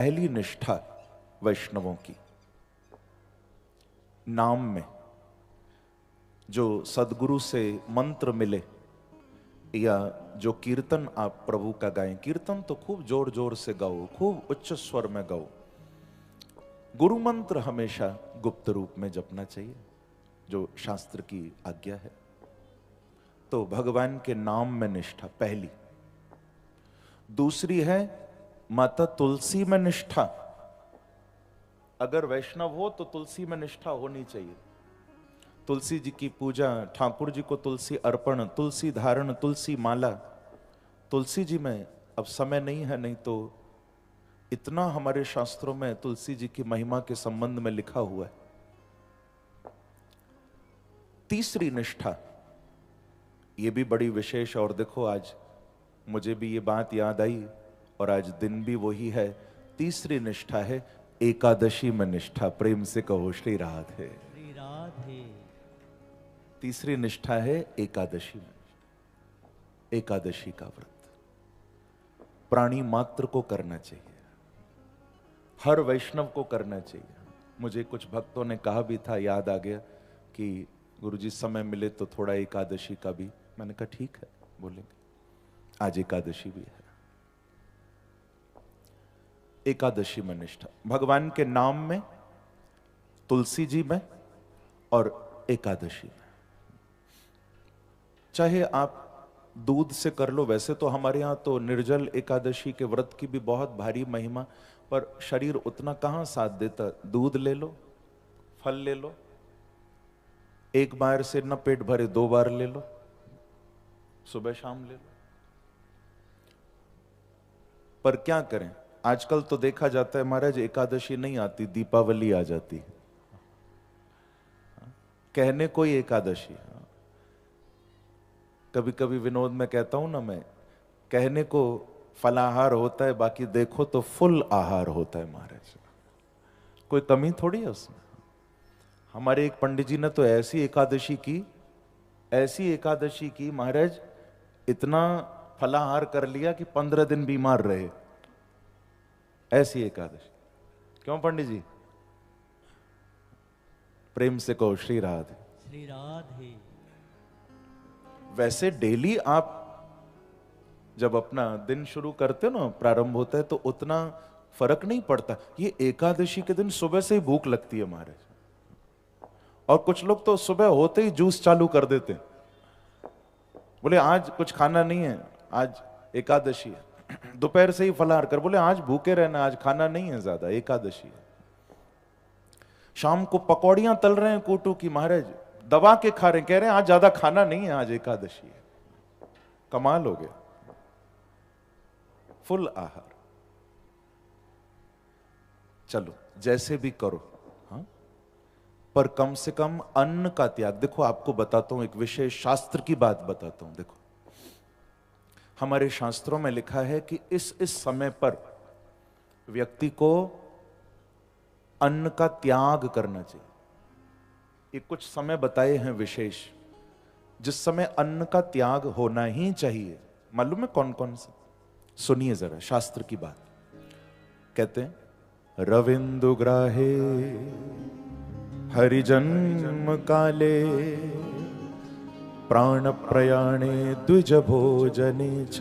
पहली निष्ठा वैष्णवों की नाम में जो सदगुरु से मंत्र मिले या जो कीर्तन आप प्रभु का गाएं, कीर्तन तो खूब जोर जोर से गाओ, खूब उच्च स्वर में गाओ। गुरु मंत्र हमेशा गुप्त रूप में जपना चाहिए, जो शास्त्र की आज्ञा है। तो भगवान के नाम में निष्ठा पहली। दूसरी है माता तुलसी में निष्ठा। अगर वैष्णव हो तो तुलसी में निष्ठा होनी चाहिए। तुलसी जी की पूजा, ठाकुर जी को तुलसी अर्पण, तुलसी धारण, तुलसी माला। तुलसी जी में अब समय नहीं है, नहीं तो इतना हमारे शास्त्रों में तुलसी जी की महिमा के संबंध में लिखा हुआ है। तीसरी निष्ठा ये भी बड़ी विशेष, और देखो आज मुझे भी ये बात याद आई और आज दिन भी वही है। तीसरी निष्ठा है एकादशी में निष्ठा। प्रेम से कहो श्री राधे। श्री राधे। तीसरी निष्ठा है एकादशी में। एकादशी का व्रत प्राणी मात्र को करना चाहिए, हर वैष्णव को करना चाहिए। मुझे कुछ भक्तों ने कहा भी था, याद आ गया कि गुरुजी समय मिले तो थोड़ा एकादशी का भी। मैंने कहा ठीक है, बोलेंगे। आज एकादशी भी है। एकादशी में निष्ठा भगवान के नाम में, तुलसी जी में और एकादशी में। चाहे आप दूध से कर लो, वैसे तो हमारे यहां तो निर्जल एकादशी के व्रत की भी बहुत भारी महिमा, पर शरीर उतना कहां साथ देता। दूध ले लो, फल ले लो, एक बार से न पेट भरे 2 बार ले लो, सुबह शाम ले लो। पर क्या करें, आजकल तो देखा जाता है महाराज एकादशी नहीं आती, दीपावली आ जाती है। कहने कोई एकादशी, कभी कभी विनोद में कहता हूं ना मैं, कहने को फलाहार होता है, बाकी देखो तो फुल आहार होता है महाराज। कोई कमी थोड़ी है उसमें। हमारे एक पंडित जी ने तो ऐसी एकादशी की महाराज, इतना फलाहार कर लिया कि 15 दिन बीमार रहे। ऐसी एकादशी। क्यों पंडित जी? प्रेम से कहो श्री राधे। श्री राधे। वैसे डेली आप जब अपना दिन शुरू करते हो ना, प्रारंभ होता है, तो उतना फर्क नहीं पड़ता। ये एकादशी के दिन सुबह से ही भूख लगती है महाराज, और कुछ लोग तो सुबह होते ही जूस चालू कर देते हैं। बोले आज कुछ खाना नहीं है, आज एकादशी है। दोपहर से ही फलाहार कर, बोले आज भूखे रहना, आज खाना नहीं है ज्यादा, एकादशी है। शाम को पकौड़ियां तल रहे हैं कोटू की महाराज, दबा के खा रहे हैं, कह रहे हैं आज ज्यादा खाना नहीं है, आज एकादशी है। कमाल हो गया, फुल आहार। चलो जैसे भी करो, हाँ, पर कम से कम अन्न का त्याग। देखो आपको बताता हूं, एक विशेष शास्त्र की बात बताता हूं। देखो हमारे शास्त्रों में लिखा है कि इस समय पर व्यक्ति को अन्न का त्याग करना चाहिए। ये कुछ समय बताए हैं विशेष, जिस समय अन्न का त्याग होना ही चाहिए। मालूम है कौन कौन से? सुनिए जरा शास्त्र की बात। कहते हैं रविंदु ग्राहे हरिजन्म काले प्राण प्रयाणे द्विज भोजने च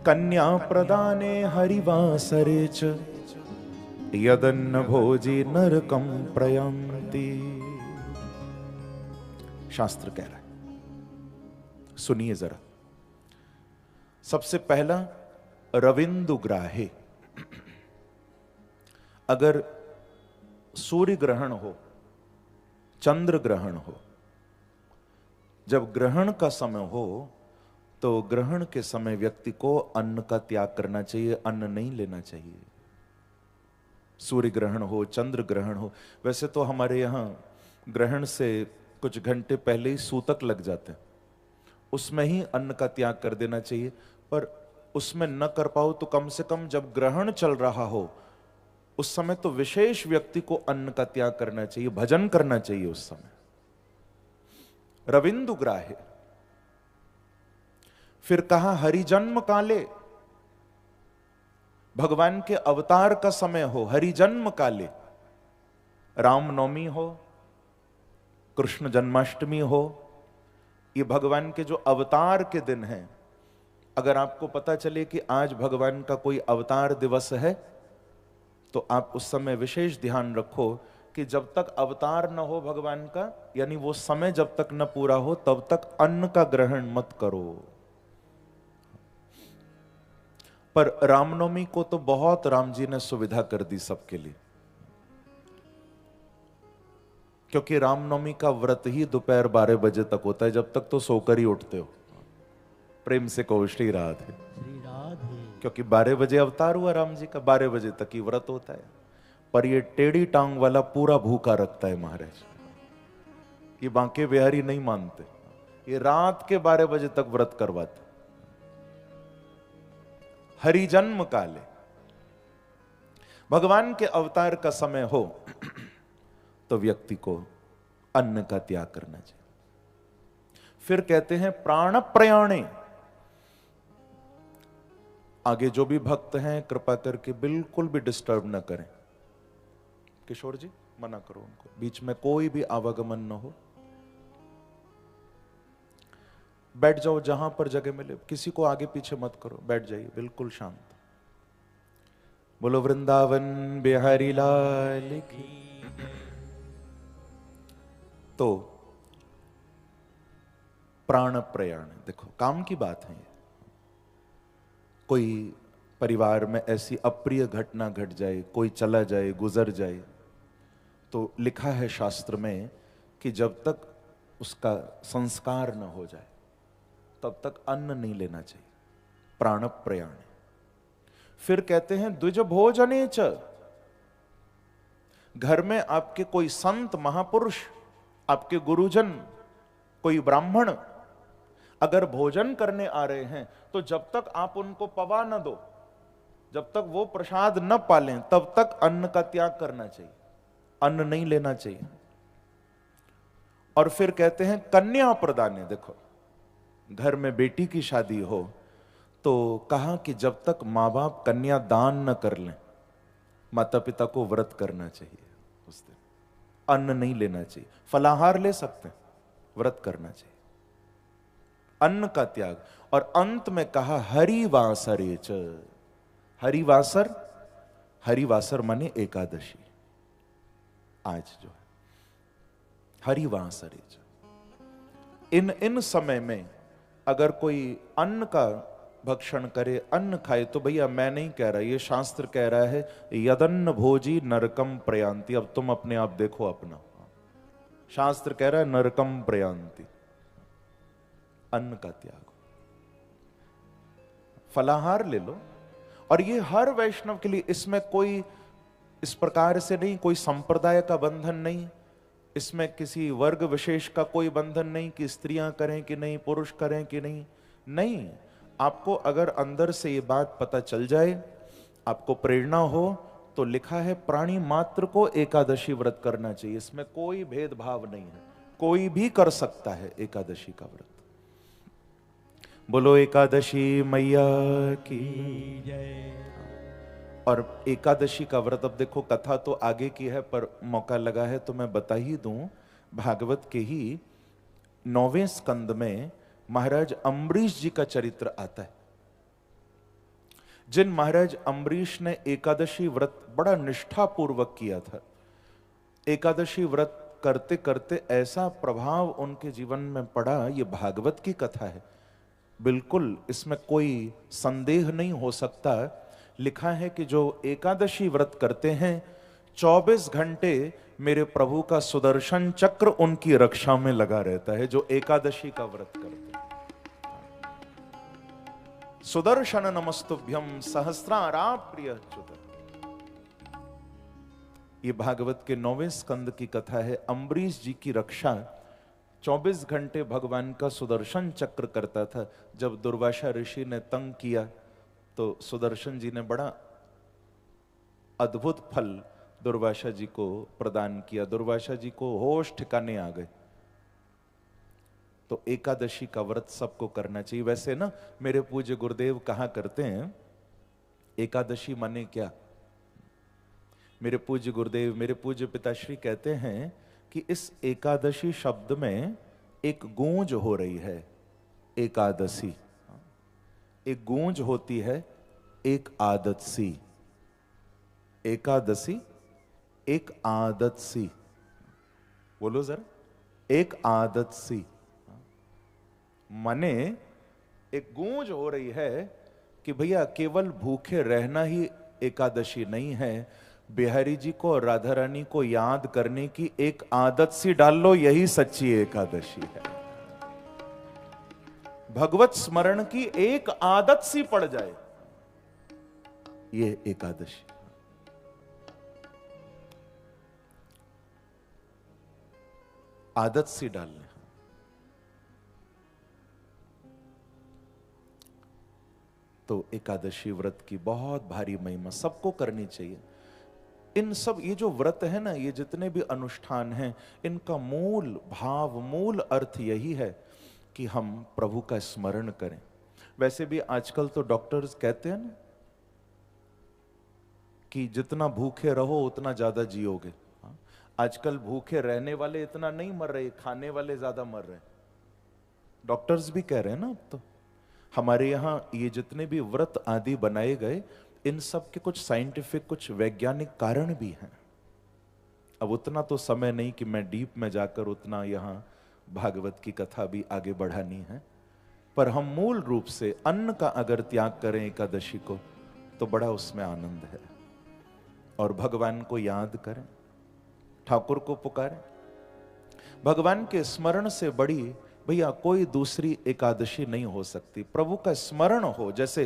कन्या प्रदाने हरिवासरे च यदन्न भोजी नरकम प्रयांति। शास्त्र कह रहा है, सुनिए जरा। सबसे पहला रविंदु ग्राहे। अगर सूर्य ग्रहण हो, चंद्र ग्रहण हो, जब ग्रहण का समय हो तो ग्रहण के समय व्यक्ति को अन्न का त्याग करना चाहिए, अन्न नहीं लेना चाहिए। सूर्य ग्रहण हो, चंद्र ग्रहण हो। वैसे तो हमारे यहां ग्रहण से कुछ घंटे पहले ही सूतक लग जाते हैं, उसमें ही अन्न का त्याग कर देना चाहिए। पर उसमें न कर पाओ तो कम से कम जब ग्रहण चल रहा हो उस समय तो विशेष व्यक्ति को अन्न का त्याग करना चाहिए, भजन करना चाहिए उस समय। रविंदु ग्राहे। फिर कहा हरिजन्म काले। भगवान के अवतार का समय हो, हरि जन्म काले, रामनवमी हो, कृष्ण जन्माष्टमी हो, ये भगवान के जो अवतार के दिन हैं, अगर आपको पता चले कि आज भगवान का कोई अवतार दिवस है, तो आप उस समय विशेष ध्यान रखो कि जब तक अवतार न हो भगवान का, यानी वो समय जब तक न पूरा हो, तब तक अन्न का ग्रहण मत करो। पर रामनवमी को तो बहुत राम जी ने सुविधा कर दी सबके लिए, क्योंकि रामनवमी का व्रत ही दोपहर 12 बजे तक होता है, जब तक तो सोकर ही उठते हो। प्रेम से कहो श्री राधे। श्री राधे। क्योंकि 12 बजे अवतार हुआ राम जी का, 12 बजे तक ही व्रत होता है। पर ये टेढ़ी टांग वाला पूरा भूखा रखता है महाराज, ये बांके बिहारी नहीं मानते, ये रात के 12 बजे तक व्रत करवाते। हरि जन्म काले, भगवान के अवतार का समय हो तो व्यक्ति को अन्न का त्याग करना चाहिए। फिर कहते हैं प्राण प्रयाणे, आगे जो भी भक्त हैं कृपा करके बिल्कुल भी डिस्टर्ब ना करें। किशोर जी मना करो उनको, बीच में कोई भी आवागमन न हो, बैठ जाओ जहां पर जगह मिले, किसी को आगे पीछे मत करो, बैठ जाइए बिल्कुल शांत। बोलो वृंदावन बिहारी लाल की। तो प्राण प्रयाण, देखो काम की बात है। कोई परिवार में ऐसी अप्रिय घटना घट जाए, कोई चला जाए, गुजर जाए, तो लिखा है शास्त्र में कि जब तक उसका संस्कार न हो जाए तब तक अन्न नहीं लेना चाहिए। प्राण प्रयाण। फिर कहते हैं द्विज भोजने च, घर में आपके कोई संत महापुरुष, आपके गुरुजन, कोई ब्राह्मण अगर भोजन करने आ रहे हैं, तो जब तक आप उनको पवा न दो, जब तक वो प्रसाद न पालें, तब तक अन्न का त्याग करना चाहिए, अन्न नहीं लेना चाहिए। और फिर कहते हैं कन्या प्रदाने, देखो घर में बेटी की शादी हो तो कहा कि जब तक मां बाप कन्या दान न कर लें, माता पिता को व्रत करना चाहिए उस दिन, अन्न नहीं लेना चाहिए। फलाहार ले सकते हैं, व्रत करना चाहिए, अन्न का त्याग। और अंत में कहा हरिवासरे च, हरिवासर, हरिवासर माने एकादशी, आज जो है हरिवासरे च। इन समय में अगर कोई अन्न का भक्षण करे, अन्न खाए, तो भैया मैं नहीं कह रहा, ये शास्त्र कह रहा है यदन्न भोजी नरकम प्रयांति। अब तुम अपने आप देखो अपना, शास्त्र कह रहा है नरकम प्रयांति, अन्न का त्याग। फलाहार ले लो। और ये हर वैष्णव के लिए, इसमें कोई इस प्रकार से नहीं, कोई संप्रदाय का बंधन नहीं, इसमें किसी वर्ग विशेष का कोई बंधन नहीं कि स्त्रियां करें कि नहीं, पुरुष करें कि नहीं। नहीं, आपको अगर अंदर से ये बात पता चल जाए, आपको प्रेरणा हो, तो लिखा है प्राणी मात्र को एकादशी व्रत करना चाहिए। इसमें कोई भेदभाव नहीं है, कोई भी कर सकता है एकादशी का व्रत। बोलो एकादशी मैया की जय। और एकादशी का व्रत, अब देखो कथा तो आगे की है, पर मौका लगा है तो मैं बता ही दूं। भागवत के ही 9वें स्कंद में महाराज अम्बरीश जी का चरित्र आता है। जिन महाराज अम्बरीश ने एकादशी व्रत बड़ा निष्ठापूर्वक किया था, एकादशी व्रत करते करते ऐसा प्रभाव उनके जीवन में पड़ा, ये भागवत की कथा है, बिल्कुल इसमें कोई संदेह नहीं हो सकता। लिखा है कि जो एकादशी व्रत करते हैं, 24 घंटे मेरे प्रभु का सुदर्शन चक्र उनकी रक्षा में लगा रहता है, जो एकादशी का व्रत करते हैं। सुदर्शन नमस्तुभ्यम सहस्रारा प्रियच्युत। ये भागवत के 9वें स्कंद की कथा है। अम्बरीश जी की रक्षा 24 घंटे भगवान का सुदर्शन चक्र करता था। जब दुर्वासा ऋषि ने तंग किया तो सुदर्शन जी ने बड़ा अद्भुत फल दुर्वासा जी को प्रदान किया। दुर्वासा जी को होश ठिकाने आ गए। तो एकादशी का व्रत सबको करना चाहिए। वैसे ना मेरे पूज्य गुरुदेव कहा करते हैं एकादशी माने क्या? मेरे पूज्य गुरुदेव, मेरे पूज्य पिताश्री कहते हैं कि इस एकादशी शब्द में एक गूंज हो रही है। एकादशी एक गूंज होती है, एक आदत सी। एकादशी एक आदत सी। बोलो जरा, एक आदत सी। माने एक गूंज हो रही है कि भैया केवल भूखे रहना ही एकादशी नहीं है, बिहारी जी को और राधा रानी को याद करने की एक आदत सी डाल लो, यही सच्ची एकादशी है। भगवत स्मरण की एक आदत सी पड़ जाए, ये एकादशी। आदत सी डालने। तो एकादशी व्रत की बहुत भारी महिमा सबको करनी चाहिए। इन सब ये जो व्रत है ना, ये जितने भी अनुष्ठान हैं, इनका मूल भाव, मूल अर्थ यही है कि हम प्रभु का स्मरण करें। वैसे भी आजकल तो डॉक्टर्स कहते हैं ना कि जितना भूखे रहो उतना ज्यादा जियोगे। आजकल भूखे रहने वाले इतना नहीं मर रहे, खाने वाले ज्यादा मर रहे। डॉक्टर्स भी कह रहे हैं ना अब तो। हमारे यहां ये जितने भी व्रत आदि बनाए गए, इन सब के कुछ साइंटिफिक, कुछ वैज्ञानिक कारण भी हैं। अब उतना तो समय नहीं कि मैं डीप में जाकर उतना यहां भागवत की कथा भी आगे बढ़ानी है, पर हम मूल रूप से अन्न का अगर त्याग करें एकादशी को, तो बड़ा उसमें आनंद है। और भगवान को याद करें, ठाकुर को पुकारें। भगवान के स्मरण से बड़ी भैया कोई दूसरी एकादशी नहीं हो सकती। प्रभु का स्मरण हो, जैसे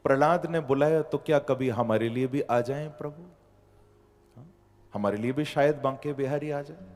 प्रहलाद ने बुलाया, तो क्या कभी हमारे लिए भी आ जाएं प्रभु? हमारे लिए भी शायद बांके बिहारी आ जाए।